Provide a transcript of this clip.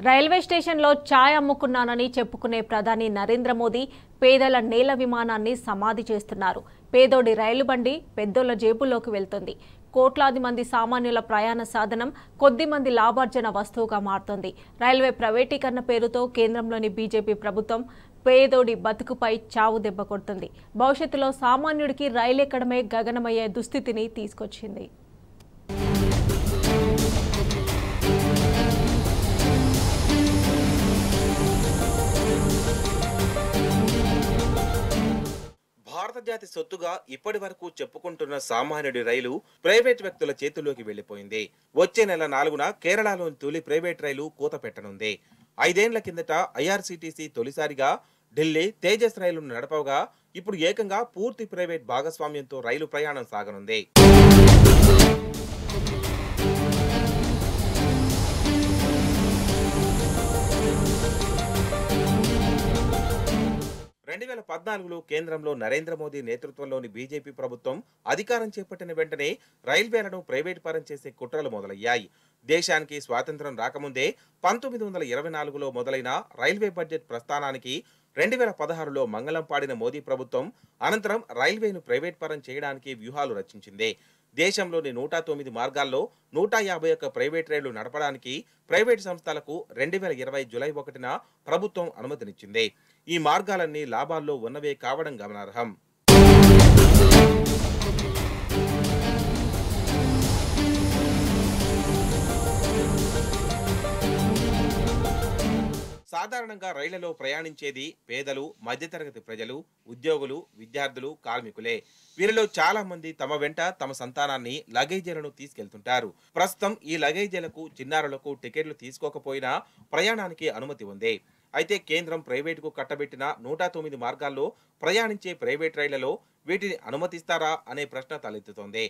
Railway స్టేషన్లో ఛాయ్ అమ్ముకున్నానని చెప్పుకునే ప్రధాని నరేంద్ర మోదీ పేదల నేల విమానాన్ని సమాధి చేస్తున్నారు. పేదోడి రైలు బండి పెద్దోళ్ల జేబుల్లోకి వెళ్తుంది. కోట్లాది మంది సామాన్యుల ప్రయాణ సాధనం కొద్ది మంది లాభార్జన వస్తువుగా మారుతోంది. రైల్వే ప్రైవేటీకరణ పేరుతో కేంద్రంలోని బీజేపీ ప్రభుత్వం పేదోడి బతుకుపై చావు దెబ్బ కొడుతుంది. భవిష్యత్తులో సామాన్యుడికి రైలు ఎక్కడమే గగనమయ్యే దుస్థితిని తీసుకొచ్చింది. భారత జాతి సొత్తుగా ఇప్పటి వరకు చెప్పుకుంటున్న సామాన్యుడి రైలు ప్రైవేట్ వ్యక్తుల చేతుల్లోకి వెళ్లిపోయింది. వచ్చే నెల 4న కేరళలోని తొలి ప్రైవేట్ రైలు కూత పెట్టనుంది. 5 ఏళ్ల కిందట ఐఆర్సీటీసీ తొలిసారిగా ఢిల్లీ తేజస్ రైలును నడపగా ఇప్పుడు ఏకంగా పూర్తి ప్రైవేట్ భాగస్వామ్యంతో రైలు ప్రయాణం సాగనుంది. 2014లో కేంద్రంలో నరేంద్ర మోదీ నేతృత్వంలోని బీజేపీ ప్రభుత్వం అధికారం చేపట్టిన వెంటనే రైల్వేలను ప్రైవేట్ పరం చేసే కుట్రలు మొదలయ్యాయి. దేశానికి స్వాతంత్ర్యం రాకముందే 1924లో మొదలైన రైల్వే బడ్జెట్ ప్రస్థానానికి 2016లో మంగళం పాడిన మోదీ ప్రభుత్వం అనంతరం రైల్వేను ప్రైవేట్ పరం చేయడానికి వ్యూహాలు రచించింది. దేశంలోని 109 మార్గాల్లో 151 ప్రైవేట్ రైళ్లు నడపడానికి ప్రైవేట్ సంస్థలకు 2020 జూలై 1న ప్రభుత్వం అనుమతినిచ్చింది. ఈ మార్గాలన్నీ లాభాల్లో ఉన్నవే కావడం గమనార్హం. సాధారణంగా రైళ్లలో ప్రయాణించేది పేదలు, మధ్యతరగతి ప్రజలు, ఉద్యోగులు, విద్యార్థులు, కార్మికులే. వీరిలో చాలా మంది తమ వెంట తమ సంతానాన్ని, లగేజీలను తీసుకెళ్తుంటారు. ప్రస్తుతం ఈ లగేజీలకు, చిన్నారులకు టికెట్లు తీసుకోకపోయినా ప్రయాణానికి అనుమతి ఉంది. అయితే కేంద్రం ప్రైవేటుకు కట్టబెట్టిన 109 మార్గాల్లో ప్రయాణించే ప్రైవేట్ రైళ్లలో వీటిని అనుమతిస్తారా అనే ప్రశ్న తలెత్తుతోంది.